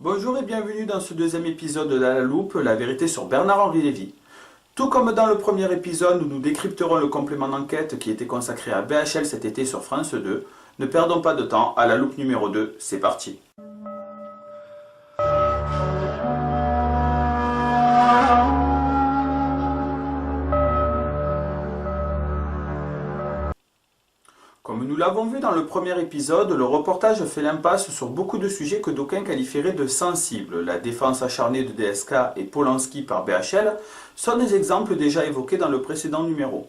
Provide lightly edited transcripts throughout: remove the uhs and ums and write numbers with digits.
Bonjour et bienvenue dans ce deuxième épisode de La Loupe, la vérité sur Bernard-Henri Lévy. Tout comme dans le premier épisode où nous décrypterons le complément d'enquête qui était consacré à BHL cet été sur France 2, ne perdons pas de temps, à La Loupe numéro 2, c'est parti. Comme nous l'avons vu dans le premier épisode, le reportage fait l'impasse sur beaucoup de sujets que d'aucuns qualifieraient de sensibles. La défense acharnée de DSK et Polanski par BHL sont des exemples déjà évoqués dans le précédent numéro.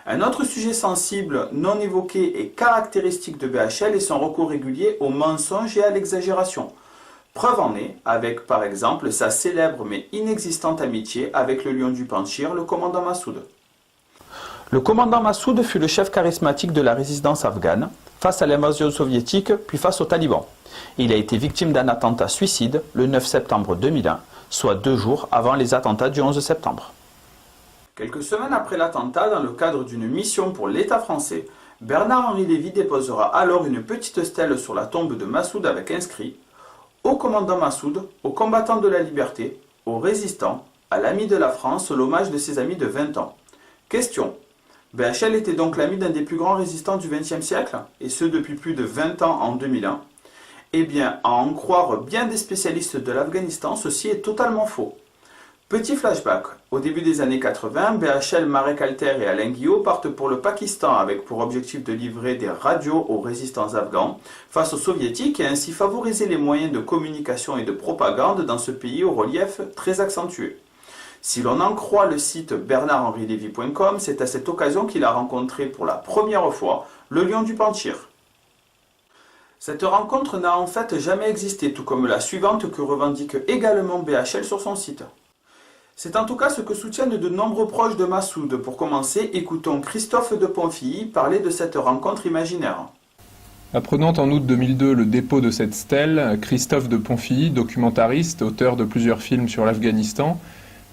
Un autre sujet sensible, non évoqué et caractéristique de BHL est son recours régulier au mensonge et à l'exagération. Preuve en est avec par exemple sa célèbre mais inexistante amitié avec le lion du Panchir, le commandant Massoud. Le commandant Massoud fut le chef charismatique de la résistance afghane, face à l'invasion soviétique, puis face aux talibans. Il a été victime d'un attentat suicide le 9 septembre 2001, soit 2 jours avant les attentats du 11 septembre. Quelques semaines après l'attentat, dans le cadre d'une mission pour l'État français, Bernard-Henri Lévy déposera alors une petite stèle sur la tombe de Massoud avec inscrit « Au commandant Massoud, aux combattants de la liberté, aux résistants, à l'ami de la France, l'hommage de ses amis de 20 ans. » Question. BHL était donc l'ami d'un des plus grands résistants du XXe siècle, et ce depuis plus de 20 ans en 2001. Eh bien, à en croire bien des spécialistes de l'Afghanistan, ceci est totalement faux. Petit flashback, au début des années 80, BHL, Marek Alter et Alain Guillot partent pour le Pakistan avec pour objectif de livrer des radios aux résistants afghans face aux soviétiques et ainsi favoriser les moyens de communication et de propagande dans ce pays au relief très accentué. Si l'on en croit le site bernardhenrilévy.com, c'est à cette occasion qu'il a rencontré pour la première fois le lion du Panchir. Cette rencontre n'a en fait jamais existé, tout comme la suivante que revendique également BHL sur son site. C'est en tout cas ce que soutiennent de nombreux proches de Massoud. Pour commencer, écoutons Christophe de Ponfilly parler de cette rencontre imaginaire. Apprenant en août 2002 le dépôt de cette stèle, Christophe de Ponfilly, documentariste, auteur de plusieurs films sur l'Afghanistan,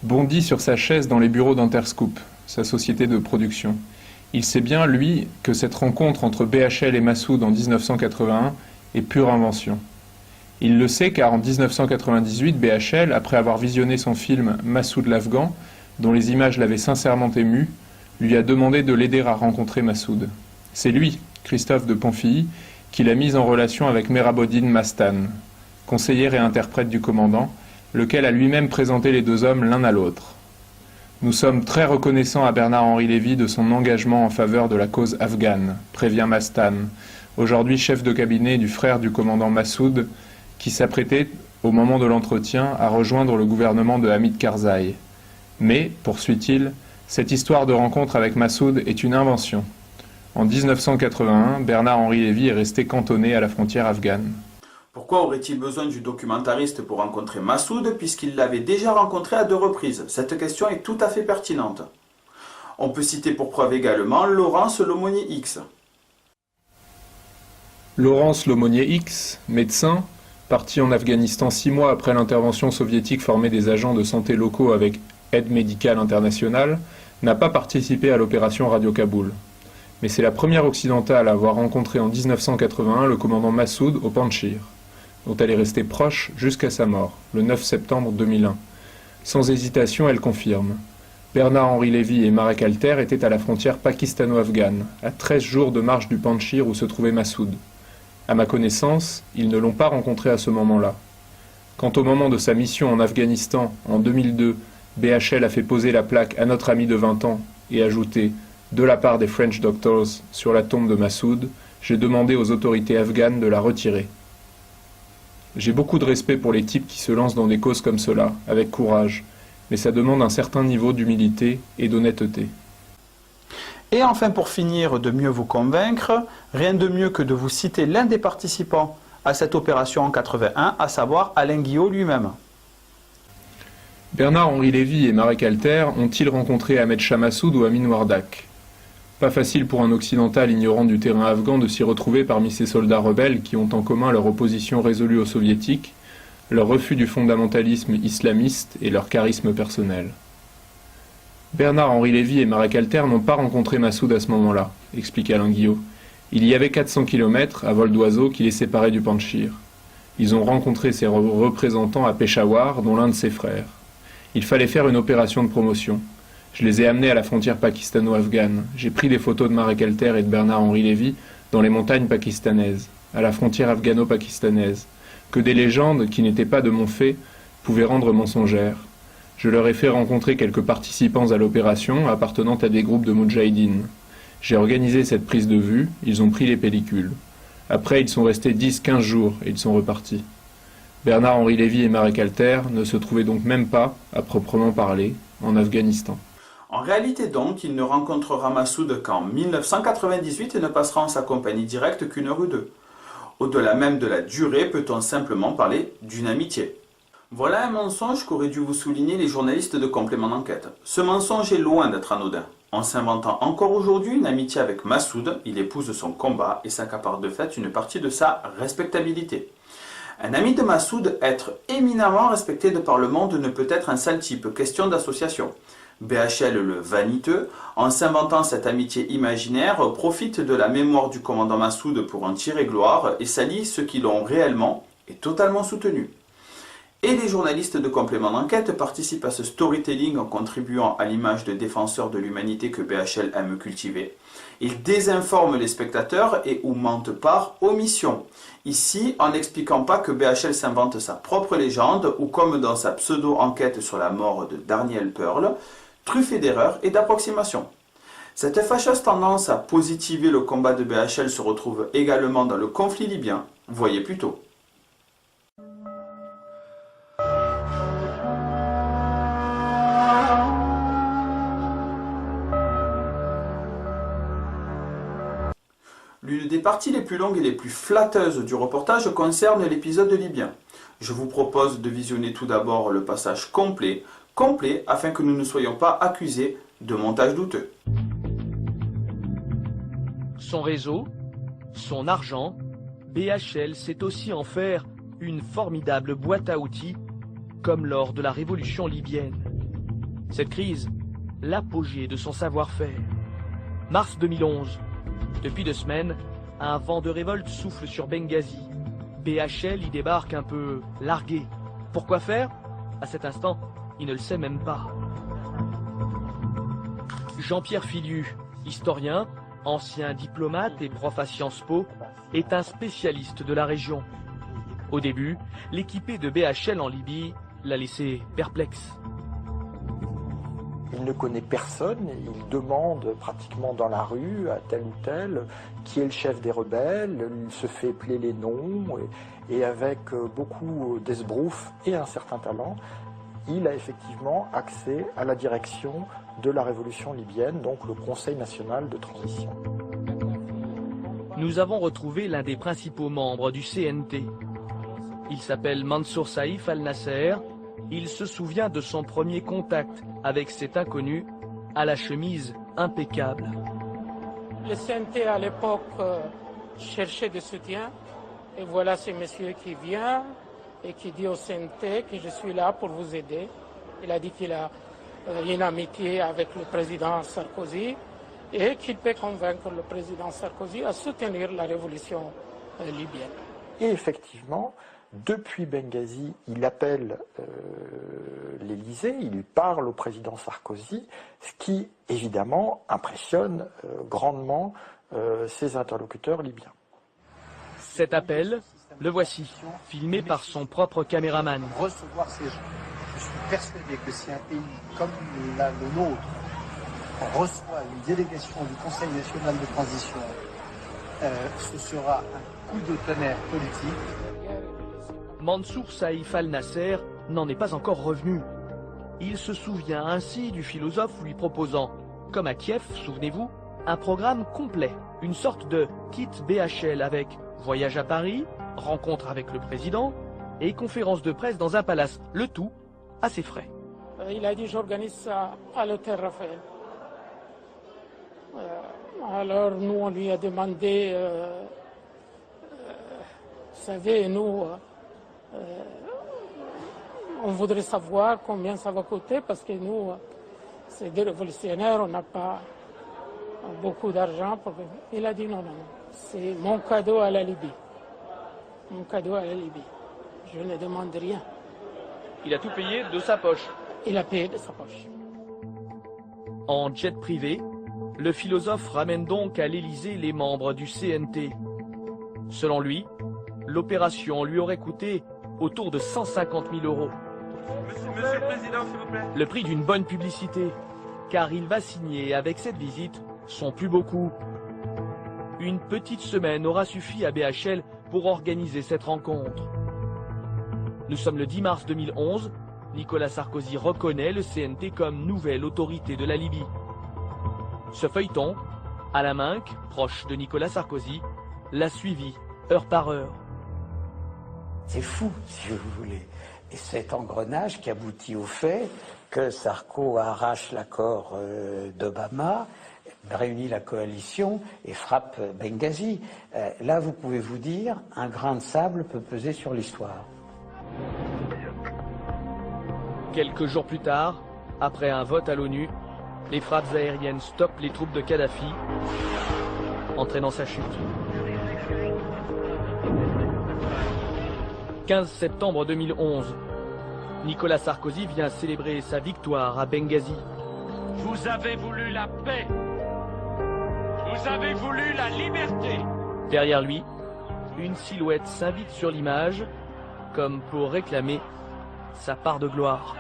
bondit sur sa chaise dans les bureaux d'Interscoop, sa société de production. Il sait bien, lui, que cette rencontre entre BHL et Massoud en 1981 est pure invention. Il le sait car en 1998, BHL, après avoir visionné son film Massoud l'Afghan, dont les images l'avaient sincèrement ému, lui a demandé de l'aider à rencontrer Massoud. C'est lui, Christophe de Ponfilly, qui l'a mis en relation avec Mehraboddin Mastan, conseiller et interprète du commandant, lequel a lui-même présenté les deux hommes l'un à l'autre. Nous sommes très reconnaissants à Bernard-Henri Lévy de son engagement en faveur de la cause afghane, prévient Mastan, aujourd'hui chef de cabinet du frère du commandant Massoud, qui s'apprêtait, au moment de l'entretien, à rejoindre le gouvernement de Hamid Karzai. Mais, poursuit-il, cette histoire de rencontre avec Massoud est une invention. En 1981, Bernard-Henri Lévy est resté cantonné à la frontière afghane. Pourquoi aurait-il besoin du documentariste pour rencontrer Massoud puisqu'il l'avait déjà rencontré à 2 reprises? Cette question est tout à fait pertinente. On peut citer pour preuve également Laurence Lomonier X. Laurence Lomonier X, médecin, parti en Afghanistan 6 mois après l'intervention soviétique formée des agents de santé locaux avec Aide médicale internationale, n'a pas participé à l'opération Radio Kaboul. Mais c'est la première occidentale à avoir rencontré en 1981 le commandant Massoud au Panchir, dont elle est restée proche jusqu'à sa mort, le 9 septembre 2001. Sans hésitation, elle confirme. Bernard-Henri Lévy et Marek Alter étaient à la frontière pakistano-afghane, à 13 jours de marche du Panchir où se trouvait Massoud. À ma connaissance, ils ne l'ont pas rencontré à ce moment-là. Quant au moment de sa mission en Afghanistan, en 2002, BHL a fait poser la plaque à notre ami de 20 ans et ajouté « de la part des French Doctors » sur la tombe de Massoud, j'ai demandé aux autorités afghanes de la retirer. J'ai beaucoup de respect pour les types qui se lancent dans des causes comme cela, avec courage, mais ça demande un certain niveau d'humilité et d'honnêteté. Et enfin, pour finir de mieux vous convaincre, rien de mieux que de vous citer l'un des participants à cette opération en 81, à savoir Alain Guillot lui-même. Bernard-Henri Lévy et Marek Alter ont-ils rencontré Ahmed Shah Massoud ou Amin Wardak? Pas facile pour un occidental ignorant du terrain afghan de s'y retrouver parmi ces soldats rebelles qui ont en commun leur opposition résolue aux soviétiques, leur refus du fondamentalisme islamiste et leur charisme personnel. Bernard-Henri Lévy et Marek Alter n'ont pas rencontré Massoud à ce moment-là, explique Alain Guillot. Il y avait 400 km à vol d'oiseau qui les séparaient du Panjshir. Ils ont rencontré ses représentants à Peshawar, dont l'un de ses frères. Il fallait faire une opération de promotion. Je les ai amenés à la frontière pakistano-afghane. J'ai pris des photos de Marek Alter et de Bernard-Henri Lévy dans les montagnes pakistanaises, à la frontière afghano-pakistanaise, que des légendes, qui n'étaient pas de mon fait, pouvaient rendre mensongères. Je leur ai fait rencontrer quelques participants à l'opération appartenant à des groupes de moudjahidines. J'ai organisé cette prise de vue, ils ont pris les pellicules. Après, ils sont restés 10-15 jours et ils sont repartis. Bernard-Henri Lévy et Marek Alter ne se trouvaient donc même pas, à proprement parler, en Afghanistan. En réalité donc, il ne rencontrera Massoud qu'en 1998 et ne passera en sa compagnie directe qu'une heure ou deux. Au-delà même de la durée, peut-on simplement parler d'une amitié. Voilà un mensonge qu'auraient dû vous souligner les journalistes de complément d'enquête. Ce mensonge est loin d'être anodin. En s'inventant encore aujourd'hui une amitié avec Massoud, il épouse son combat et s'accapare de fait une partie de sa respectabilité. Un ami de Massoud, être éminemment respecté de par le monde, ne peut être un sale type, question d'association. BHL le vaniteux, en s'inventant cette amitié imaginaire, profite de la mémoire du commandant Massoud pour en tirer gloire et salit ceux qui l'ont réellement et totalement soutenu. Et les journalistes de complément d'enquête participent à ce storytelling en contribuant à l'image de défenseurs de l'humanité que BHL aime cultiver. Ils désinforment les spectateurs et ou mentent par omission. Ici, en n'expliquant pas que BHL s'invente sa propre légende ou comme dans sa pseudo-enquête sur la mort de Daniel Pearl, truffée d'erreurs et d'approximations. Cette fâcheuse tendance à positiver le combat de BHL se retrouve également dans le conflit libyen, voyez plus tôt. L'une des parties les plus longues et les plus flatteuses du reportage concerne l'épisode libyen. Je vous propose de visionner tout d'abord le passage complet afin que nous ne soyons pas accusés de montage douteux. Son réseau, son argent, BHL sait aussi en faire une formidable boîte à outils, comme lors de la révolution libyenne. Cette crise, l'apogée de son savoir-faire. Mars 2011. Depuis 2 semaines, un vent de révolte souffle sur Benghazi. BHL y débarque un peu largué. Pourquoi faire? À cet instant, il ne le sait même pas. Jean-Pierre Filiu, historien, ancien diplomate et prof à Sciences Po, est un spécialiste de la région. Au début, l'équipé de BHL en Libye l'a laissé perplexe. Il ne connaît personne, il demande pratiquement dans la rue à tel ou tel qui est le chef des rebelles, il se fait épeler les noms et avec beaucoup d'esbrouf et un certain talent, il a effectivement accès à la direction de la révolution libyenne, donc le Conseil national de transition. Nous avons retrouvé l'un des principaux membres du CNT. Il s'appelle Mansour Saïf Al-Nasser. Il se souvient de son premier contact avec cet inconnu à la chemise impeccable. Le CNT à l'époque cherchait des soutiens et voilà ce monsieur qui vient et qui dit au CNT que je suis là pour vous aider. Il a dit qu'il a une amitié avec le président Sarkozy et qu'il peut convaincre le président Sarkozy à soutenir la révolution libyenne. Et effectivement, depuis Benghazi, il appelle l'Élysée, il parle au président Sarkozy, ce qui évidemment impressionne grandement ses interlocuteurs libyens. Cet appel, le voici, filmé par son propre caméraman. Recevoir ces gens, je suis persuadé que si un pays comme le nôtre reçoit une délégation du Conseil national de transition, ce sera un coup de tonnerre politique. Mansour Saïf Al-Nasser n'en est pas encore revenu. Il se souvient ainsi du philosophe lui proposant, comme à Kiev, souvenez-vous, un programme complet, une sorte de kit BHL avec Voyage à Paris, rencontre avec le président et conférence de presse dans un palace, le tout à ses frais. Il a dit j'organise ça à l'hôtel Raphaël. Alors nous on lui a demandé, vous savez, nous on voudrait savoir combien ça va coûter parce que nous, c'est des révolutionnaires, on n'a pas beaucoup d'argent. Il a dit non, c'est mon cadeau à la Libye. Mon cadeau à la Libye. Je ne demande rien. Il a tout payé de sa poche. Il a payé de sa poche. En jet privé, le philosophe ramène donc à l'Élysée les membres du CNT. Selon lui, l'opération lui aurait coûté autour de 150 000 €. Monsieur le Président, s'il vous plaît. Le prix d'une bonne publicité, car il va signer avec cette visite son plus beau coup. Une petite semaine aura suffi à BHL pour organiser cette rencontre. Nous sommes le 10 mars 2011. Nicolas Sarkozy reconnaît le CNT comme nouvelle autorité de la Libye. Ce feuilleton, Alain Minc, proche de Nicolas Sarkozy, l'a suivi heure par heure. C'est fou, si vous voulez. Et cet engrenage qui aboutit au fait que Sarko arrache l'accord d'Obama, réunit la coalition et frappe Benghazi. Là, vous pouvez vous dire, un grain de sable peut peser sur l'histoire. Quelques jours plus tard, après un vote à l'ONU, les frappes aériennes stoppent les troupes de Kadhafi, entraînant sa chute. 15 septembre 2011, Nicolas Sarkozy vient célébrer sa victoire à Benghazi. Vous avez voulu la paix. Vous avez voulu la liberté. Derrière lui, une silhouette s'invite sur l'image, comme pour réclamer sa part de gloire.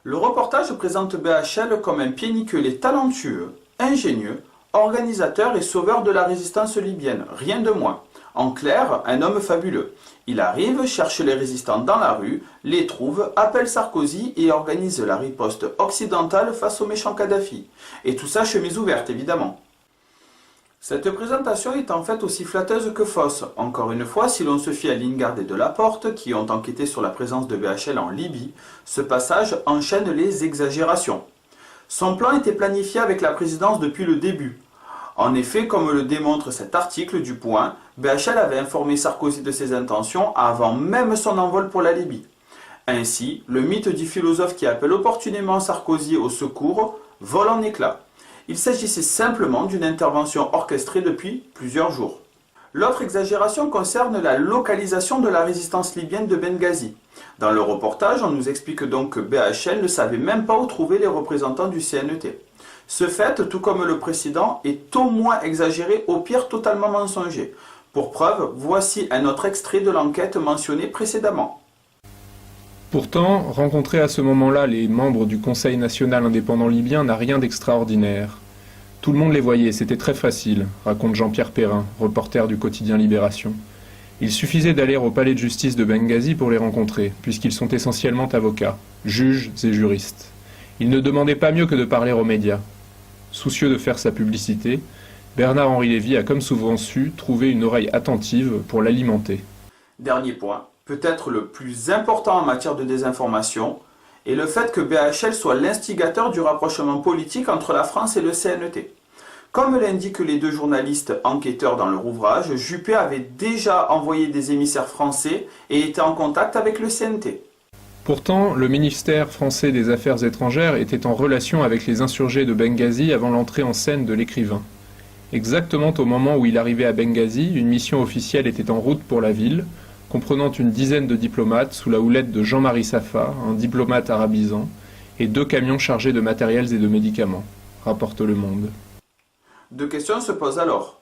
Le reportage présente BHL comme un pied nickelé talentueux, ingénieux, organisateur et sauveur de la résistance libyenne, rien de moins. En clair, un homme fabuleux. Il arrive, cherche les résistants dans la rue, les trouve, appelle Sarkozy et organise la riposte occidentale face au méchant Kadhafi. Et tout ça chemise ouverte, évidemment. Cette présentation est en fait aussi flatteuse que fausse. Encore une fois, si l'on se fie à Lingard et Delaporte, qui ont enquêté sur la présence de BHL en Libye, ce passage enchaîne les exagérations. Son plan était planifié avec la présidence depuis le début. En effet, comme le démontre cet article du Point, BHL avait informé Sarkozy de ses intentions avant même son envol pour la Libye. Ainsi, le mythe du philosophe qui appelle opportunément Sarkozy au secours vole en éclats. Il s'agissait simplement d'une intervention orchestrée depuis plusieurs jours. L'autre exagération concerne la localisation de la résistance libyenne de Benghazi. Dans le reportage, on nous explique donc que BHL ne savait même pas où trouver les représentants du CNT. Ce fait, tout comme le précédent, est au moins exagéré, au pire totalement mensonger. Pour preuve, voici un autre extrait de l'enquête mentionnée précédemment. Pourtant, rencontrer à ce moment-là les membres du Conseil national indépendant libyen n'a rien d'extraordinaire. Tout le monde les voyait, c'était très facile, raconte Jean-Pierre Perrin, reporter du quotidien Libération. Il suffisait d'aller au palais de justice de Benghazi pour les rencontrer, puisqu'ils sont essentiellement avocats, juges et juristes. Ils ne demandaient pas mieux que de parler aux médias. Soucieux de faire sa publicité, Bernard-Henri Lévy a comme souvent su trouver une oreille attentive pour l'alimenter. Dernier point, peut-être le plus important en matière de désinformation, est le fait que BHL soit l'instigateur du rapprochement politique entre la France et le CNT. Comme l'indiquent les deux journalistes enquêteurs dans leur ouvrage, Juppé avait déjà envoyé des émissaires français et était en contact avec le CNT. Pourtant, le ministère français des Affaires étrangères était en relation avec les insurgés de Benghazi avant l'entrée en scène de l'écrivain. Exactement au moment où il arrivait à Benghazi, une mission officielle était en route pour la ville, comprenant une dizaine de diplomates sous la houlette de Jean-Marie Safa, un diplomate arabisant, et 2 camions chargés de matériels et de médicaments, rapporte Le Monde. Deux questions se posent alors.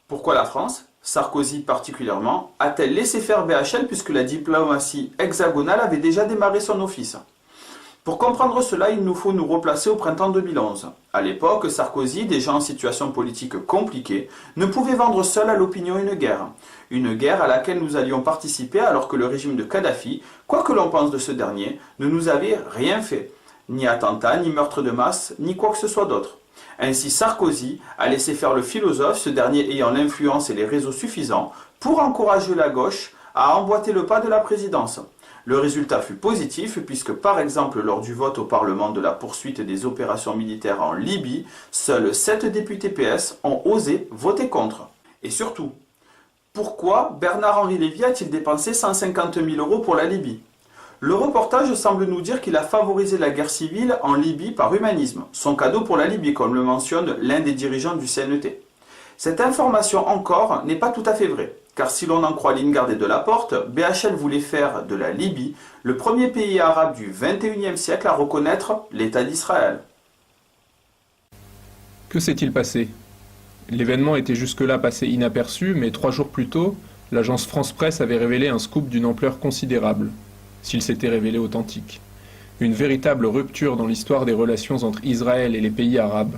Pourquoi la France, Sarkozy particulièrement, a-t-elle laissé faire BHL puisque la diplomatie hexagonale avait déjà démarré son office? Pour comprendre cela, il nous faut nous replacer au printemps 2011. À l'époque, Sarkozy, déjà en situation politique compliquée, ne pouvait vendre seul à l'opinion une guerre. Une guerre à laquelle nous allions participer alors que le régime de Kadhafi, quoi que l'on pense de ce dernier, ne nous avait rien fait. Ni attentat, ni meurtre de masse, ni quoi que ce soit d'autre. Ainsi, Sarkozy a laissé faire le philosophe, ce dernier ayant l'influence et les réseaux suffisants pour encourager la gauche à emboîter le pas de la présidence. Le résultat fut positif puisque, par exemple, lors du vote au Parlement de la poursuite des opérations militaires en Libye, seuls 7 députés PS ont osé voter contre. Et surtout, pourquoi Bernard-Henri Lévy a-t-il dépensé 150 000 € pour la Libye? Le reportage semble nous dire qu'il a favorisé la guerre civile en Libye par humanisme, son cadeau pour la Libye, comme le mentionne l'un des dirigeants du CNT. Cette information encore n'est pas tout à fait vraie, car si l'on en croit Lingard et Delaporte, BHL voulait faire de la Libye le premier pays arabe du XXIe siècle à reconnaître l'État d'Israël. Que s'est-il passé? L'événement était jusque-là passé inaperçu, mais 3 jours plus tôt, l'agence France Presse avait révélé un scoop d'une ampleur considérable, s'il s'était révélé authentique. Une véritable rupture dans l'histoire des relations entre Israël et les pays arabes.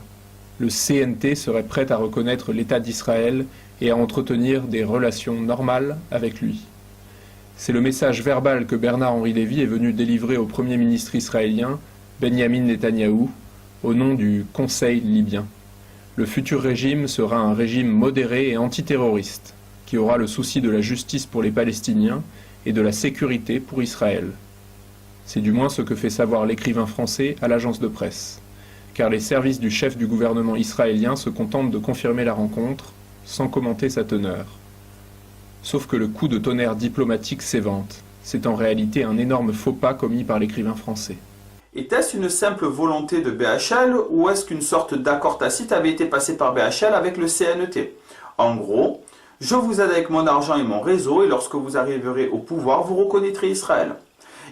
Le CNT serait prêt à reconnaître l'État d'Israël et à entretenir des relations normales avec lui. C'est le message verbal que Bernard-Henri Lévy est venu délivrer au Premier ministre israélien, Benyamin Netanyahou, au nom du Conseil libyen. Le futur régime sera un régime modéré et antiterroriste, qui aura le souci de la justice pour les Palestiniens et de la sécurité pour Israël. C'est du moins ce que fait savoir l'écrivain français à l'agence de presse, car les services du chef du gouvernement israélien se contentent de confirmer la rencontre, sans commenter sa teneur. Sauf que le coup de tonnerre diplomatique s'évente. C'est en réalité un énorme faux pas commis par l'écrivain français. Était-ce une simple volonté de BHL ou est-ce qu'une sorte d'accord tacite avait été passé par BHL avec le CNT? En gros, je vous aide avec mon argent et mon réseau et lorsque vous arriverez au pouvoir, vous reconnaîtrez Israël.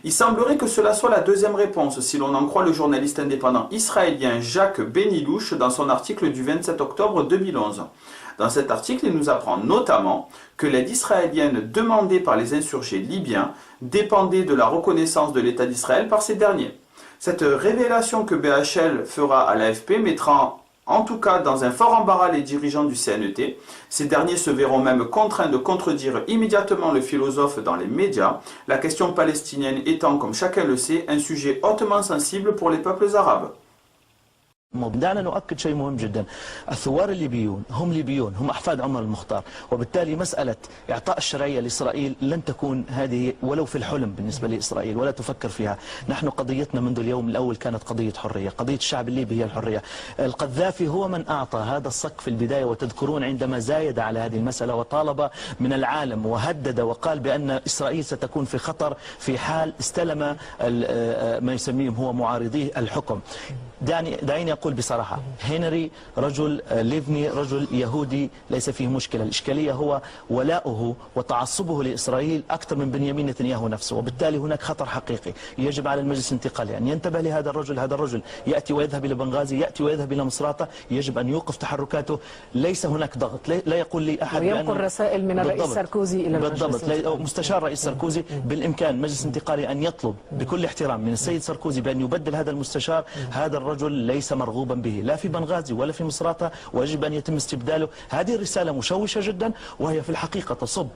Il semblerait que cela soit la deuxième réponse si l'on en croit le journaliste indépendant israélien Jacques Benilouche dans son article du 27 octobre 2011. Dans cet article, il nous apprend notamment que l'aide israélienne demandée par les insurgés libyens dépendait de la reconnaissance de l'État d'Israël par ces derniers. Cette révélation que BHL fera à l'AFP mettra en tout cas dans un fort embarras les dirigeants du CNT. Ces derniers se verront même contraints de contredire immédiatement le philosophe dans les médias, la question palestinienne étant, comme chacun le sait, un sujet hautement sensible pour les peuples arabes. دعنا نؤكد شيء مهم جدا. الثوار الليبيون هم ليبيون، هم أحفاد عمر المختار، وبالتالي مسألة إعطاء الشرعية لإسرائيل لن تكون هذه ولو في الحلم بالنسبة لإسرائيل ولا تفكر فيها. نحن قضيتنا منذ اليوم الأول كانت قضية حرية، قضية الشعب الليبي هي الحرية. القذافي هو من أعطى هذا الصك في البداية، وتذكرون عندما زايد على هذه المسألة وطالب من العالم وهدد وقال بأن إسرائيل ستكون في خطر في حال استلم ما يسميهم هو معارضيه الحكم. دعيني أقول بصراحة، هنري رجل ليفني رجل يهودي ليس فيه مشكلة. الإشكالية هو ولاؤه وتعصبه لإسرائيل أكثر من بنيامين نتنياهو نفسه، وبالتالي هناك خطر حقيقي. يجب على المجلس الانتقالي أن ينتبه لهذا الرجل. هذا الرجل يأتي ويذهب إلى بنغازي، يأتي ويذهب إلى مصراتة، يجب أن يوقف تحركاته. ليس هناك ضغط، لا يقول لي أحد وينقل رسائل من الرئيس ساركوزي إلى المجلس. بالضبط، مستشار رئيس ساركوزي بالإمكان مجلس انتقالي أن يطلب بكل احترام من السيد ساركوزي بأن يبدل هذا المستشار. هذا الرجل ليس مرغوبا به لا في بنغازي ولا في مصراتة، ويجب أن يتم استبداله. هذه الرسالة مشوشة جدا، وهي في الحقيقة تصب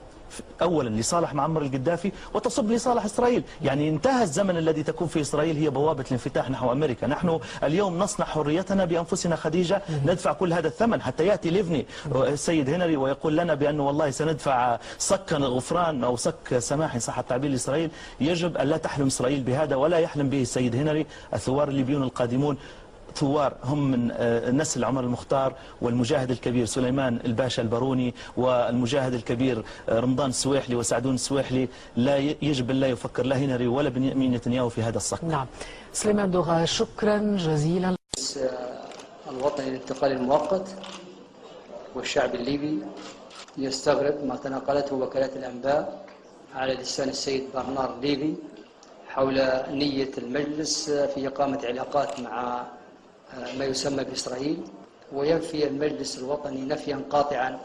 أولا لصالح معمر القذافي وتصب لصالح إسرائيل. يعني انتهى الزمن الذي تكون في إسرائيل هي بوابة الانفتاح نحو أمريكا. نحن اليوم نصنع حريتنا بأنفسنا خديجة، ندفع كل هذا الثمن حتى يأتي ليفني السيد هنري ويقول لنا بأنه والله سندفع صك غفران أو صك سماح إن صح التعبير لإسرائيل. يجب أن لا تحلم إسرائيل بهذا ولا يحلم به السيد هنري. الثوار الليبيون القادمون ثوار هم من نسل عمر المختار والمجاهد الكبير سليمان الباشا الباروني والمجاهد الكبير رمضان السويحلي وسعدون السويحلي. لا يجب أن لا يفكر لا هنري ولا بنيامين نتنياهو في هذا الصك. نعم. سليمان دوغا، شكرا جزيلا. الوطني الانتقالي المؤقت والشعب الليبي يستغرب ما تناقلته وكالات الأنباء على لسان السيد برنار ليفي حول نية المجلس في إقامة علاقات مع ما يسمى بإسرائيل، وينفي المجلس الوطني نفيا قاطعا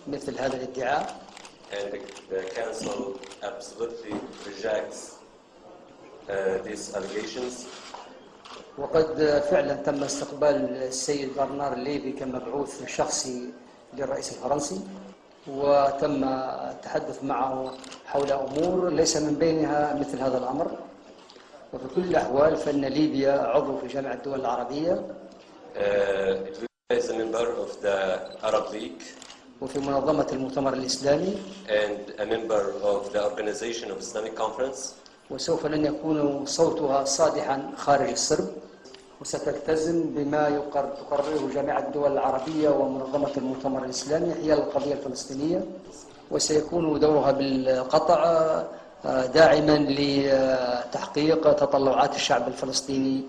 مثل هذا الادعاء. And the council absolutely rejects these allegations. وقد فعلا تم استقبال السيد برنار ليفي كمبعوث شخصي للرئيس الفرنسي، وتم التحدث معه حول أمور ليس من بينها مثل هذا الأمر. وفي كل الأحوال فإن ليبيا عضو في جامعة الدول العربية، Is a member of the Arab League وفي منظمة المؤتمر الإسلامي and a member of the Organization of Islamic Conference. وسوف لن يكون صوتها صادحا خارج الصرب وستلتزم بما تقرره جامعة الدول العربية ومنظمة المؤتمر الإسلامي حيال القضية الفلسطينية وسيكون دورها بالقطع داعما لتحقيق تطلعات الشعب الفلسطيني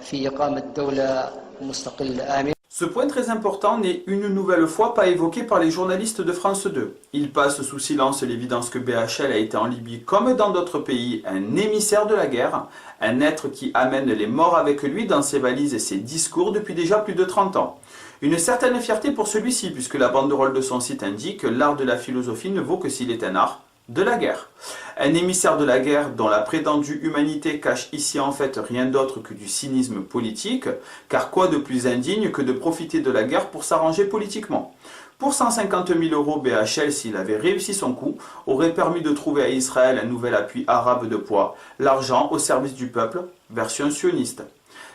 في إقامة دولة مستقلة آمنة. Ce point très important n'est une nouvelle fois pas évoqué par les journalistes de France 2. Ils passent sous silence l'évidence que BHL a été en Libye, comme dans d'autres pays, un émissaire de la guerre, un être qui amène les morts avec lui dans ses valises et ses discours depuis déjà plus de 30 ans. Une certaine fierté pour celui-ci, puisque la banderole de son site indique que l'art de la philosophie ne vaut que s'il est un art de la guerre. Un émissaire de la guerre dont la prétendue humanité cache ici en fait rien d'autre que du cynisme politique, car quoi de plus indigne que de profiter de la guerre pour s'arranger politiquement. Pour 150 000 euros, BHL, s'il avait réussi son coup, aurait permis de trouver à Israël un nouvel appui arabe de poids, l'argent au service du peuple, version sioniste.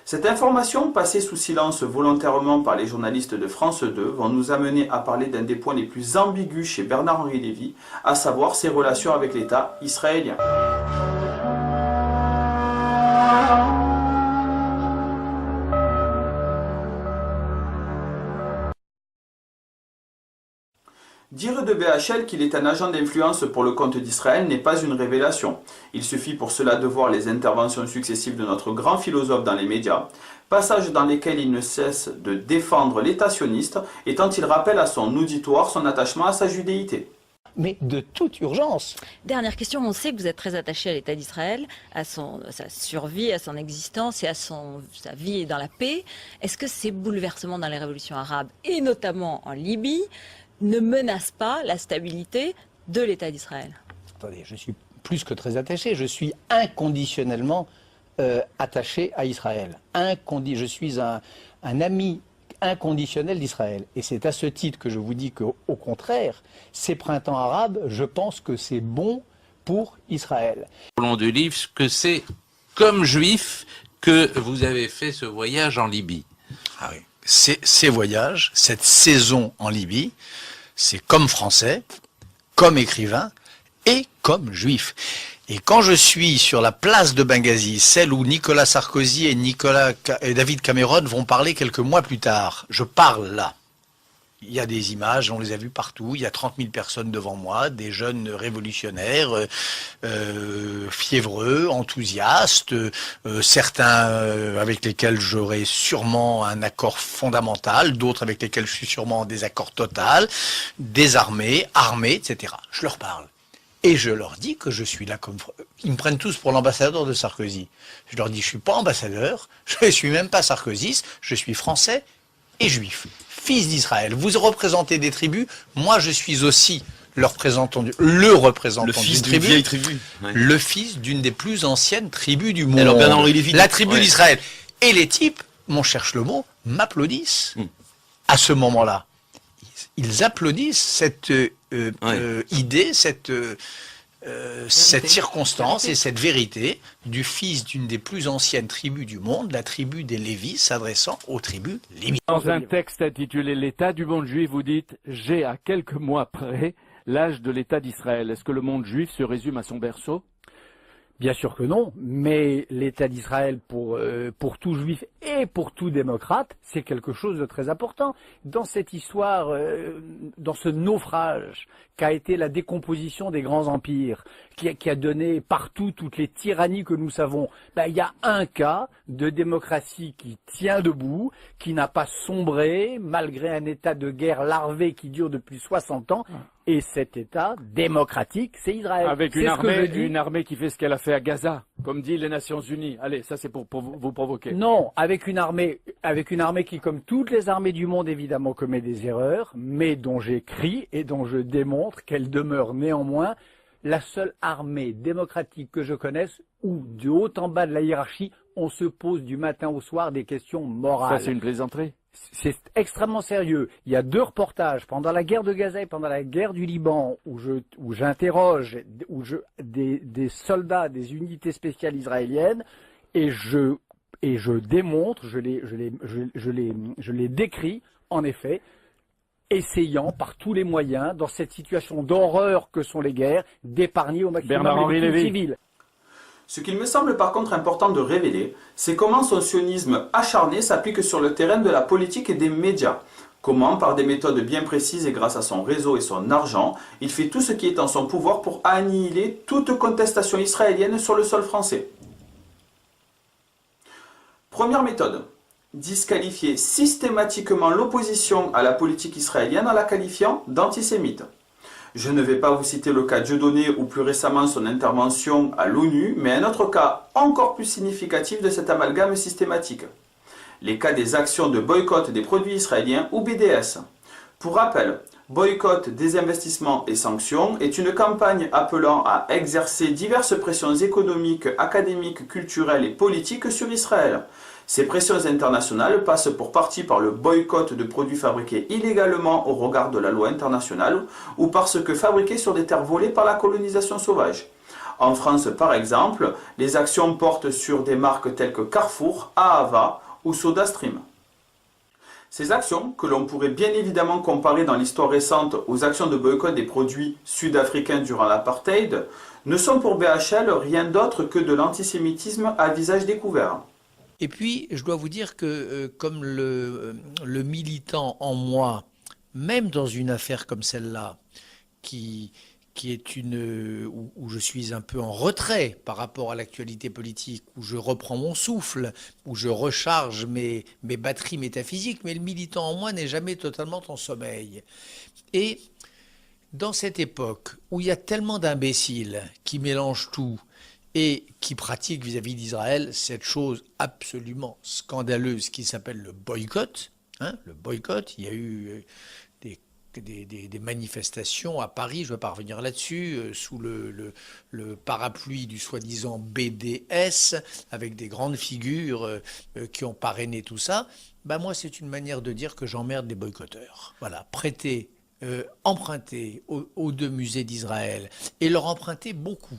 Cette information, passée sous silence volontairement par les journalistes de France 2, vont nous amener à parler d'un des points les plus ambigus chez Bernard-Henri Lévy, à savoir ses relations avec l'État israélien. Dire de BHL qu'il est un agent d'influence pour le compte d'Israël n'est pas une révélation. Il suffit pour cela de voir les interventions successives de notre grand philosophe dans les médias, passages dans lesquels il ne cesse de défendre l'État sioniste et tant il rappelle à son auditoire son attachement à sa judéité. Mais de toute urgence. Dernière question, on sait que vous êtes très attaché à l'État d'Israël, à sa survie, à son existence et à sa vie dans la paix. Est-ce que ces bouleversements dans les révolutions arabes, et notamment en Libye, ne menacent pas la stabilité de l'État d'Israël? Attendez, je suis plus que très attaché, je suis inconditionnellement attaché à Israël. Je suis un ami inconditionnel d'Israël. Et c'est à ce titre que je vous dis qu'au contraire, ces printemps arabes, je pense que c'est bon pour Israël. Au long du livre, que c'est comme juif que vous avez fait ce voyage en Libye. Ah oui. Ces voyages, cette saison en Libye, c'est comme français, comme écrivain et comme juif. Et quand je suis sur la place de Benghazi, celle où Nicolas Sarkozy et David Cameron vont parler quelques mois plus tard, je parle là. Il y a des images, on les a vues partout, il y a 30 000 personnes devant moi, des jeunes révolutionnaires, fiévreux, enthousiastes, certains avec lesquels j'aurai sûrement un accord fondamental, d'autres avec lesquels je suis sûrement en désaccord total, désarmés, armés, etc. Je leur parle. Et je leur dis que je suis là comme... Ils me prennent tous pour l'ambassadeur de Sarkozy. Je leur dis, je suis pas ambassadeur, je suis même pas sarkozyste, je suis français et juif. Fils d'Israël, vous représentez des tribus, moi je suis aussi le représentant d'une vieille tribu, ouais. Le fils d'une des plus anciennes tribus du monde, alors, la tribu d'Israël. Et les types, mon cherche le mot, m'applaudissent à ce moment-là. Ils applaudissent cette idée, cette circonstance et cette vérité du fils d'une des plus anciennes tribus du monde, la tribu des Lévis, s'adressant aux tribus libyennes. Dans un texte intitulé « L'État du monde juif », vous dites « J'ai à quelques mois près l'âge de l'État d'Israël ». Est-ce que le monde juif se résume à son berceau ? Bien sûr que non, mais l'État d'Israël pour tout juif et pour tout démocrate, c'est quelque chose de très important. Dans cette histoire, dans ce naufrage qu'a été la décomposition des grands empires, qui a donné partout toutes les tyrannies que nous savons, il y a un cas de démocratie qui tient debout, qui n'a pas sombré malgré un état de guerre larvé qui dure depuis 60 ans. Et cet État démocratique, c'est Israël. Avec une armée qui fait ce qu'elle a fait à Gaza, comme dit les Nations Unies. Allez, ça c'est pour vous provoquer. Non, avec une armée qui, comme toutes les armées du monde, évidemment, commet des erreurs, mais dont j'écris et dont je démontre qu'elle demeure néanmoins la seule armée démocratique que je connaisse où, de haut en bas de la hiérarchie, on se pose du matin au soir des questions morales. Ça, c'est une plaisanterie. C'est extrêmement sérieux. Il y a 2 reportages pendant la guerre de Gaza et pendant la guerre du Liban où j'interroge des soldats des unités spéciales israéliennes et je Et je démontre, je les décris, en effet, essayant par tous les moyens, dans cette situation d'horreur que sont les guerres, d'épargner au maximum les victimes civiles. Ce qu'il me semble par contre important de révéler, c'est comment son sionisme acharné s'applique sur le terrain de la politique et des médias. Comment, par des méthodes bien précises et grâce à son réseau et son argent, il fait tout ce qui est en son pouvoir pour annihiler toute contestation israélienne sur le sol français. Première méthode, disqualifier systématiquement l'opposition à la politique israélienne en la qualifiant d'antisémite. Je ne vais pas vous citer le cas Dieudonné ou plus récemment son intervention à l'ONU, mais un autre cas encore plus significatif de cet amalgame systématique. Les cas des actions de boycott des produits israéliens ou BDS. Pour rappel, boycott, désinvestissement et sanctions est une campagne appelant à exercer diverses pressions économiques, académiques, culturelles et politiques sur Israël. Ces pressions internationales passent pour partie par le boycott de produits fabriqués illégalement au regard de la loi internationale ou parce que fabriqués sur des terres volées par la colonisation sauvage. En France, par exemple, les actions portent sur des marques telles que Carrefour, Ahava ou SodaStream. Ces actions, que l'on pourrait bien évidemment comparer dans l'histoire récente aux actions de boycott des produits sud-africains durant l'apartheid, ne sont pour BHL rien d'autre que de l'antisémitisme à visage découvert. Et puis, je dois vous dire que comme le militant en moi, même dans une affaire comme celle-là, qui est où je suis un peu en retrait par rapport à l'actualité politique, où je reprends mon souffle, où je recharge mes batteries métaphysiques, mais le militant en moi n'est jamais totalement en sommeil. Et dans cette époque où il y a tellement d'imbéciles qui mélangent tout, et qui pratique vis-à-vis d'Israël cette chose absolument scandaleuse qui s'appelle le boycott. Le boycott, il y a eu des manifestations à Paris, je ne vais pas revenir là-dessus, sous le parapluie du soi-disant BDS, avec des grandes figures qui ont parrainé tout ça. Moi, c'est une manière de dire que j'emmerde les boycotteurs. Voilà, emprunter aux deux musées d'Israël, et leur emprunter beaucoup.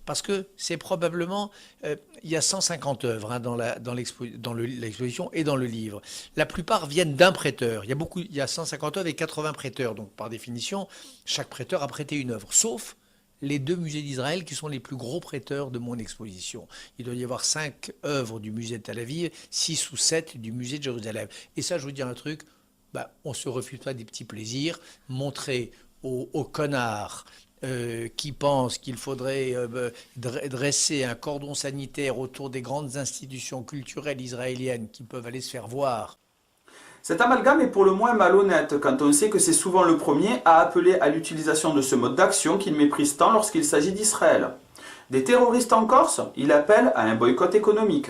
Parce que c'est probablement, il y a 150 œuvres dans l'exposition et dans le livre. La plupart viennent d'un prêteur. Il y a 150 œuvres et 80 prêteurs. Donc par définition, chaque prêteur a prêté une œuvre. Sauf les deux musées d'Israël qui sont les plus gros prêteurs de mon exposition. Il doit y avoir 5 œuvres du musée de Tel Aviv, 6 ou 7 du musée de Jérusalem. Et ça, je vous dis un truc, on ne se refuse pas des petits plaisirs. Montrer aux connards qui pensent qu'il faudrait dresser un cordon sanitaire autour des grandes institutions culturelles israéliennes qui peuvent aller se faire voir. Cet amalgame est pour le moins malhonnête quand on sait que c'est souvent le premier à appeler à l'utilisation de ce mode d'action qu'il méprise tant lorsqu'il s'agit d'Israël. Des terroristes en Corse, il appelle à un boycott économique.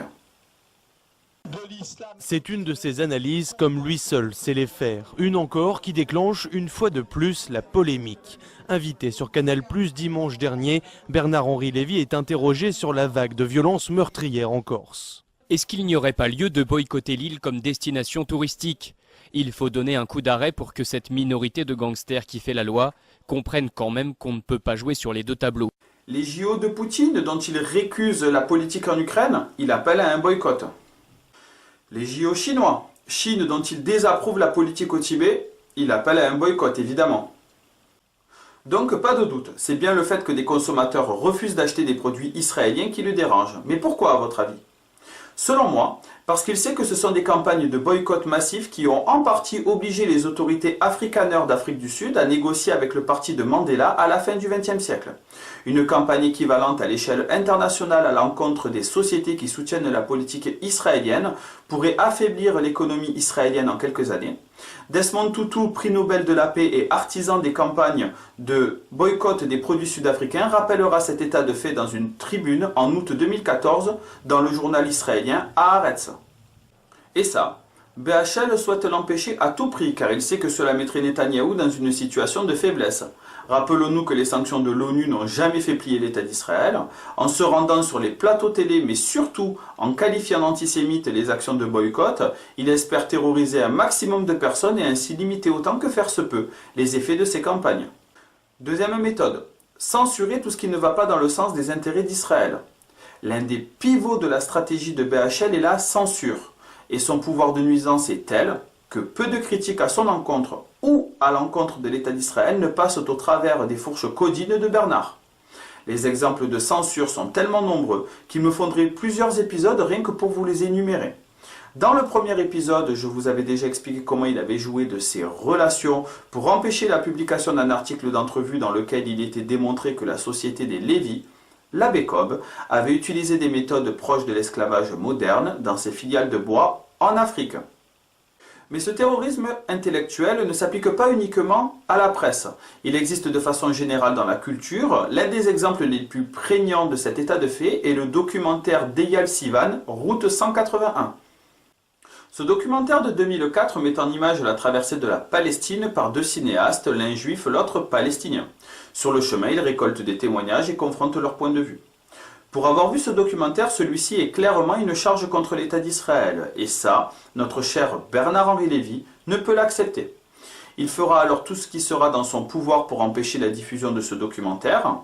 C'est une de ces analyses comme lui seul sait les faire. Une encore qui déclenche une fois de plus la polémique. Invité sur Canal+ dimanche dernier, Bernard-Henri Lévy est interrogé sur la vague de violences meurtrières en Corse. Est-ce qu'il n'y aurait pas lieu de boycotter l'île comme destination touristique? Il faut donner un coup d'arrêt pour que cette minorité de gangsters qui fait la loi comprenne quand même qu'on ne peut pas jouer sur les deux tableaux. Les JO de Poutine, dont il récuse la politique en Ukraine, il appelle à un boycott. Les JO chinois, Chine dont il désapprouve la politique au Tibet, il appelle à un boycott évidemment. Donc pas de doute, c'est bien le fait que des consommateurs refusent d'acheter des produits israéliens qui le dérangent. Mais pourquoi à votre avis? Selon moi, parce qu'il sait que ce sont des campagnes de boycott massif qui ont en partie obligé les autorités afrikaners d'Afrique du Sud à négocier avec le parti de Mandela à la fin du XXe siècle. Une campagne équivalente à l'échelle internationale à l'encontre des sociétés qui soutiennent la politique israélienne pourrait affaiblir l'économie israélienne en quelques années. Desmond Tutu, prix Nobel de la paix et artisan des campagnes de boycott des produits sud-africains, rappellera cet état de fait dans une tribune en août 2014 dans le journal israélien Haaretz. Et ça, BHL souhaite l'empêcher à tout prix car il sait que cela mettrait Netanyahou dans une situation de faiblesse. Rappelons-nous que les sanctions de l'ONU n'ont jamais fait plier l'État d'Israël. En se rendant sur les plateaux télé, mais surtout en qualifiant d'antisémites les actions de boycott, il espère terroriser un maximum de personnes et ainsi limiter autant que faire se peut les effets de ces campagnes. Deuxième méthode, censurer tout ce qui ne va pas dans le sens des intérêts d'Israël. L'un des pivots de la stratégie de BHL est la censure, et son pouvoir de nuisance est tel que peu de critiques à son encontre ou à l'encontre de l'État d'Israël ne passent au travers des fourches caudines de Bernard. Les exemples de censure sont tellement nombreux qu'il me faudrait plusieurs épisodes rien que pour vous les énumérer. Dans le premier épisode, je vous avais déjà expliqué comment il avait joué de ses relations pour empêcher la publication d'un article d'entrevue dans lequel il était démontré que la société des Lévis, la Bécob, avait utilisé des méthodes proches de l'esclavage moderne dans ses filiales de bois en Afrique. Mais ce terrorisme intellectuel ne s'applique pas uniquement à la presse. Il existe de façon générale dans la culture. L'un des exemples les plus prégnants de cet état de fait est le documentaire d'Eyal Sivan, Route 181. Ce documentaire de 2004 met en image la traversée de la Palestine par deux cinéastes, l'un juif, l'autre palestinien. Sur le chemin, ils récoltent des témoignages et confrontent leur point de vue. Pour avoir vu ce documentaire, celui-ci est clairement une charge contre l'État d'Israël. Et ça, notre cher Bernard-Henri Lévy ne peut l'accepter. Il fera alors tout ce qui sera dans son pouvoir pour empêcher la diffusion de ce documentaire.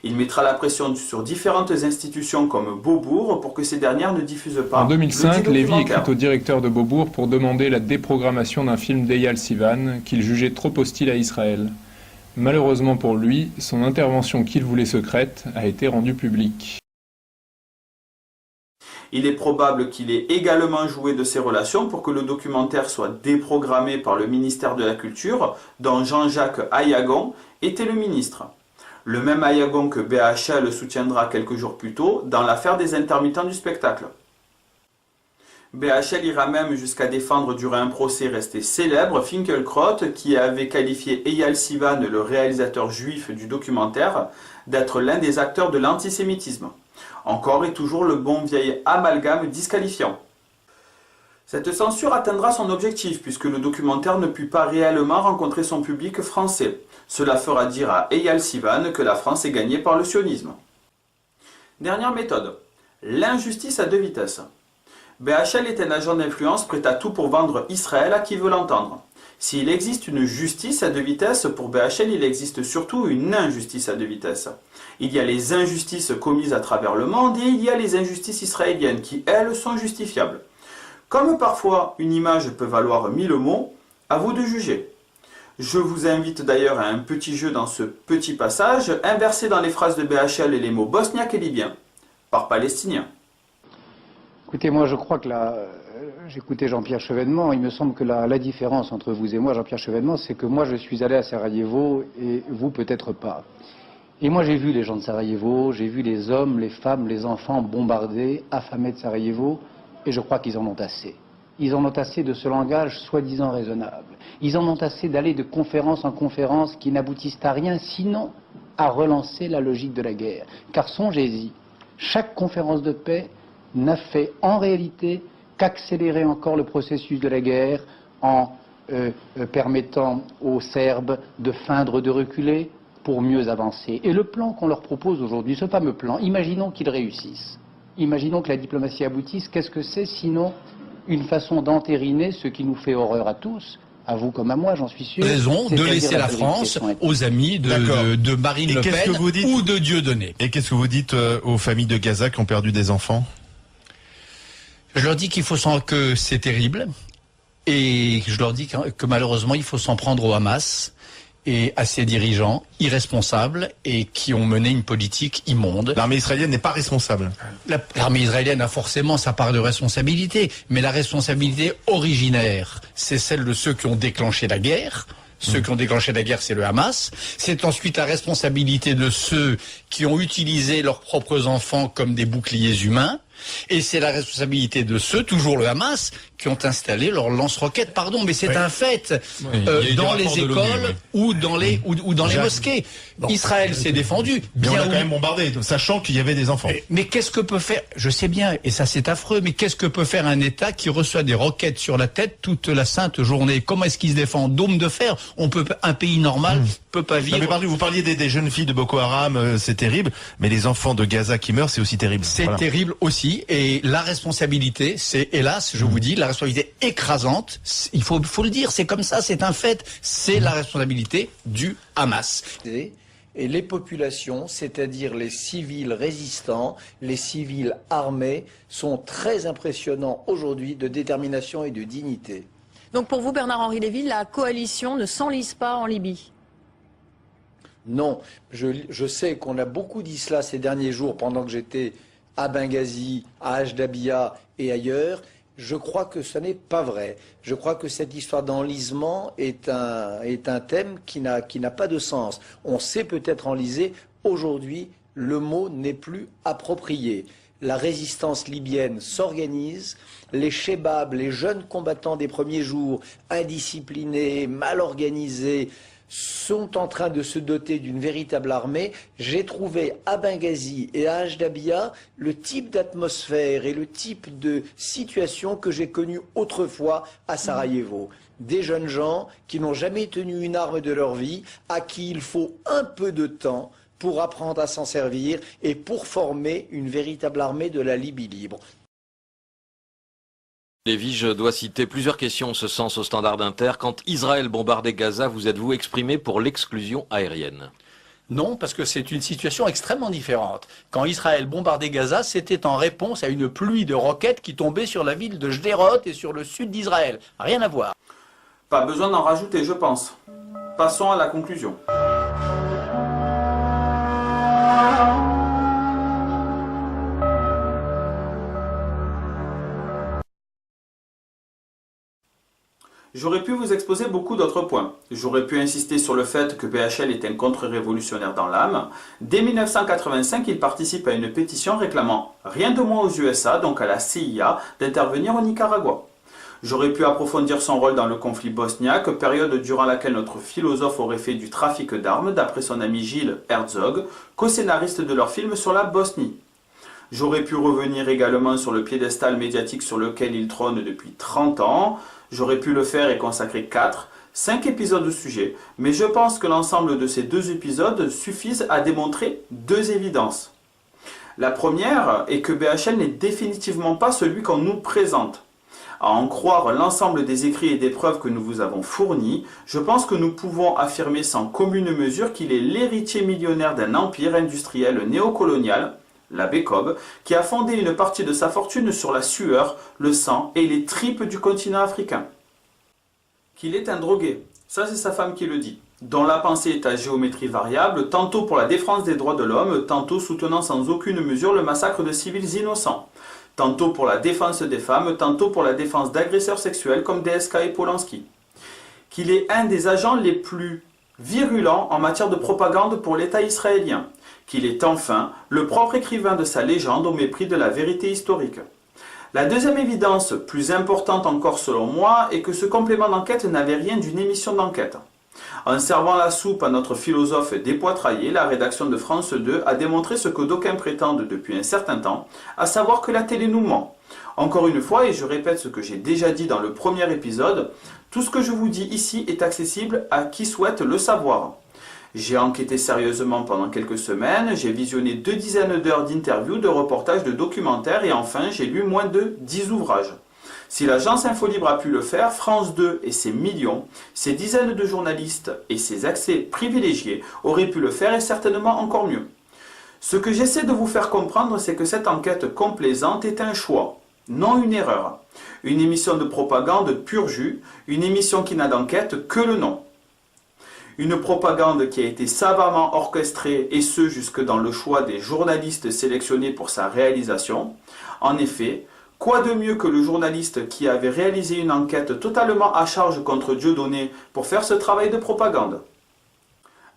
Il mettra la pression sur différentes institutions comme Beaubourg pour que ces dernières ne diffusent pas. En 2005, Lévy écrit au directeur de Beaubourg pour demander la déprogrammation d'un film d'Eyal Sivan qu'il jugeait trop hostile à Israël. Malheureusement pour lui, son intervention qu'il voulait secrète a été rendue publique. Il est probable qu'il ait également joué de ses relations pour que le documentaire soit déprogrammé par le ministère de la Culture, dont Jean-Jacques Ayagon était le ministre. Le même Ayagon que BHL soutiendra quelques jours plus tôt dans l'affaire des intermittents du spectacle. BHL ira même jusqu'à défendre durant un procès resté célèbre Finkielkraut qui avait qualifié Eyal Sivan, le réalisateur juif du documentaire, d'être l'un des acteurs de l'antisémitisme. Encore et toujours le bon vieil amalgame disqualifiant. Cette censure atteindra son objectif puisque le documentaire ne put pas réellement rencontrer son public français. Cela fera dire à Eyal Sivan que la France est gagnée par le sionisme. Dernière méthode, l'injustice à deux vitesses. BHL est un agent d'influence prêt à tout pour vendre Israël à qui veut l'entendre. S'il existe une justice à deux vitesses, pour BHL, il existe surtout une injustice à deux vitesses. Il y a les injustices commises à travers le monde et il y a les injustices israéliennes qui, elles, sont justifiables. Comme parfois une image peut valoir 1000 mots, à vous de juger. Je vous invite d'ailleurs à un petit jeu dans ce petit passage, inverser dans les phrases de BHL les mots bosniaques et libyens par palestinien. Écoutez, moi je crois que j'écoutais Jean-Pierre Chevènement, il me semble que la différence entre vous et moi, Jean-Pierre Chevènement, c'est que moi je suis allé à Sarajevo et vous peut-être pas. Et moi j'ai vu les gens de Sarajevo, j'ai vu les hommes, les femmes, les enfants bombardés, affamés de Sarajevo, et je crois qu'ils en ont assez. Ils en ont assez de ce langage soi-disant raisonnable. Ils en ont assez d'aller de conférence en conférence qui n'aboutissent à rien, sinon à relancer la logique de la guerre. Car songez-y, chaque conférence de paix n'a fait en réalité qu'accélérer encore le processus de la guerre en permettant aux Serbes de feindre de reculer pour mieux avancer. Et le plan qu'on leur propose aujourd'hui, ce fameux plan, imaginons qu'il réussisse. Imaginons que la diplomatie aboutisse. Qu'est-ce que c'est sinon une façon d'entériner ce qui nous fait horreur à tous, à vous comme à moi, j'en suis sûr. Raison de laisser la France aux amis de Marine Le Pen ou de Dieudonné. Et qu'est-ce que vous dites aux familles de Gaza qui ont perdu des enfants ? Je leur dis que c'est terrible, et je leur dis que malheureusement il faut s'en prendre au Hamas et à ses dirigeants irresponsables et qui ont mené une politique immonde. L'armée israélienne n'est pas responsable. L'armée israélienne a forcément sa part de responsabilité, mais la responsabilité originaire, c'est celle de ceux qui ont déclenché la guerre. Ceux qui ont déclenché la guerre, c'est le Hamas. C'est ensuite la responsabilité de ceux qui ont utilisé leurs propres enfants comme des boucliers humains. Et c'est la responsabilité de ceux, toujours le Hamas, qui ont installé leurs lance-roquettes, mais c'est un fait, dans les écoles ou dans les mosquées. Bon, Israël s'est défendu. Mais on a quand même bombardé, sachant qu'il y avait des enfants. Mais qu'est-ce que peut faire, je sais bien, et ça c'est affreux, mais qu'est-ce que peut faire un État qui reçoit des roquettes sur la tête toute la sainte journée? Comment est-ce qu'il se défend? Dôme de fer? Un pays normal peut pas vivre. Non, mais vous parliez des jeunes filles de Boko Haram, c'est terrible, mais les enfants de Gaza qui meurent, c'est aussi terrible. C'est terrible aussi, et la responsabilité, c'est, hélas, je vous dis, la responsabilité écrasante, il faut le dire, c'est comme ça, c'est un fait, c'est la responsabilité du Hamas. Et les populations, c'est-à-dire les civils résistants, les civils armés, sont très impressionnants aujourd'hui de détermination et de dignité. Donc pour vous, Bernard-Henri Lévy, la coalition ne s'enlise pas en Libye? Non, je sais qu'on a beaucoup dit cela ces derniers jours pendant que j'étais à Benghazi, à Ashdabia et ailleurs. Je crois que ce n'est pas vrai. Je crois que cette histoire d'enlisement est un thème qui n'a pas de sens. On sait peut-être enliser. Aujourd'hui, le mot n'est plus approprié. La résistance libyenne s'organise. Les chebabs, les jeunes combattants des premiers jours, indisciplinés, mal organisés, sont en train de se doter d'une véritable armée. J'ai trouvé à Benghazi et à Ashdabia le type d'atmosphère et le type de situation que j'ai connu autrefois à Sarajevo. Des jeunes gens qui n'ont jamais tenu une arme de leur vie, à qui il faut un peu de temps pour apprendre à s'en servir et pour former une véritable armée de la Libye libre. Lévy, je dois citer plusieurs questions en ce sens au Standard Inter. Quand Israël bombardait Gaza, vous êtes-vous exprimé pour l'exclusion aérienne? Non, parce que c'est une situation extrêmement différente. Quand Israël bombardait Gaza, c'était en réponse à une pluie de roquettes qui tombait sur la ville de Sderot et sur le sud d'Israël. Rien à voir. Pas besoin d'en rajouter, je pense. Passons à la conclusion. J'aurais pu vous exposer beaucoup d'autres points. J'aurais pu insister sur le fait que BHL est un contre-révolutionnaire dans l'âme. Dès 1985, il participe à une pétition réclamant rien de moins aux USA, donc à la CIA, d'intervenir au Nicaragua. J'aurais pu approfondir son rôle dans le conflit bosniaque, période durant laquelle notre philosophe aurait fait du trafic d'armes, d'après son ami Gilles Herzog, co-scénariste de leur film sur la Bosnie. J'aurais pu revenir également sur le piédestal médiatique sur lequel il trône depuis 30 ans. J'aurais pu le faire et consacrer 5 épisodes au sujet, mais je pense que l'ensemble de ces 2 épisodes suffisent à démontrer 2 évidences. La première est que BHL n'est définitivement pas celui qu'on nous présente. À en croire l'ensemble des écrits et des preuves que nous vous avons fournis, je pense que nous pouvons affirmer sans commune mesure qu'il est l'héritier millionnaire d'un empire industriel néocolonial, la Bécob, qui a fondé une partie de sa fortune sur la sueur, le sang et les tripes du continent africain. Qu'il est un drogué, ça c'est sa femme qui le dit, dont la pensée est à géométrie variable, tantôt pour la défense des droits de l'homme, tantôt soutenant sans aucune mesure le massacre de civils innocents, tantôt pour la défense des femmes, tantôt pour la défense d'agresseurs sexuels comme DSK et Polanski. Qu'il est un des agents les plus virulents en matière de propagande pour l'État israélien. Qu'il est enfin le propre écrivain de sa légende au mépris de la vérité historique. La deuxième évidence, plus importante encore selon moi, est que ce complément d'enquête n'avait rien d'une émission d'enquête. En servant la soupe à notre philosophe dépoitraillé, la rédaction de France 2 a démontré ce que d'aucuns prétendent depuis un certain temps, à savoir que la télé nous ment. Encore une fois, et je répète ce que j'ai déjà dit dans le premier épisode, tout ce que je vous dis ici est accessible à qui souhaite le savoir. J'ai enquêté sérieusement pendant quelques semaines, j'ai visionné 2 dizaines d'heures d'interviews, de reportages, de documentaires et enfin j'ai lu moins de 10 ouvrages. Si l'agence Infolibre a pu le faire, France 2 et ses millions, ses dizaines de journalistes et ses accès privilégiés auraient pu le faire et certainement encore mieux. Ce que j'essaie de vous faire comprendre, c'est que cette enquête complaisante est un choix, non une erreur. Une émission de propagande pur jus, une émission qui n'a d'enquête que le nom. Une propagande qui a été savamment orchestrée et ce jusque dans le choix des journalistes sélectionnés pour sa réalisation. En effet, quoi de mieux que le journaliste qui avait réalisé une enquête totalement à charge contre Dieudonné pour faire ce travail de propagande?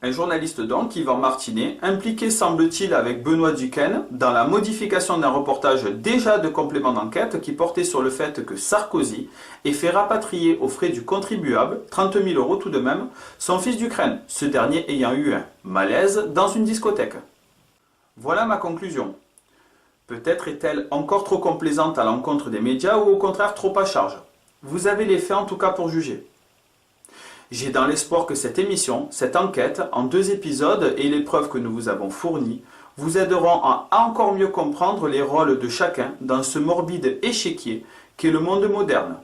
Un journaliste donc, Yvan Martinet, impliqué semble-t-il avec Benoît Duquesne dans la modification d'un reportage déjà de complément d'enquête qui portait sur le fait que Sarkozy ait fait rapatrier aux frais du contribuable, 30 000 € tout de même, son fils d'Ukraine, ce dernier ayant eu un malaise dans une discothèque. Voilà ma conclusion. Peut-être est-elle encore trop complaisante à l'encontre des médias ou au contraire trop à charge. Vous avez les faits en tout cas pour juger. J'ai dans l'espoir que cette émission, cette enquête, en 2 épisodes et les preuves que nous vous avons fournies, vous aideront à encore mieux comprendre les rôles de chacun dans ce morbide échiquier qu'est le monde moderne.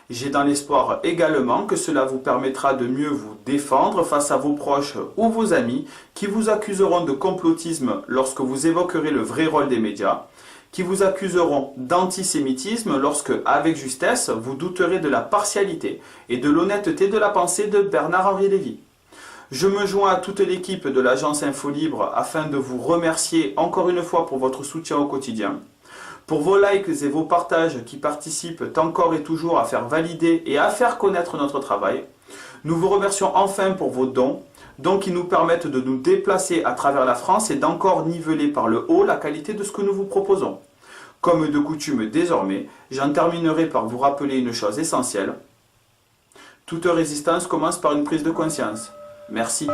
J'ai dans l'espoir également que cela vous permettra de mieux vous défendre face à vos proches ou vos amis qui vous accuseront de complotisme lorsque vous évoquerez le vrai rôle des médias, qui vous accuseront d'antisémitisme lorsque, avec justesse, vous douterez de la partialité et de l'honnêteté de la pensée de Bernard-Henri Lévy. Je me joins à toute l'équipe de l'agence Info Libre afin de vous remercier encore une fois pour votre soutien au quotidien, pour vos likes et vos partages qui participent encore et toujours à faire valider et à faire connaître notre travail. Nous vous remercions enfin pour vos dons qui nous permettent de nous déplacer à travers la France et d'encore niveler par le haut la qualité de ce que nous vous proposons. Comme de coutume désormais, j'en terminerai par vous rappeler une chose essentielle. Toute résistance commence par une prise de conscience. Merci.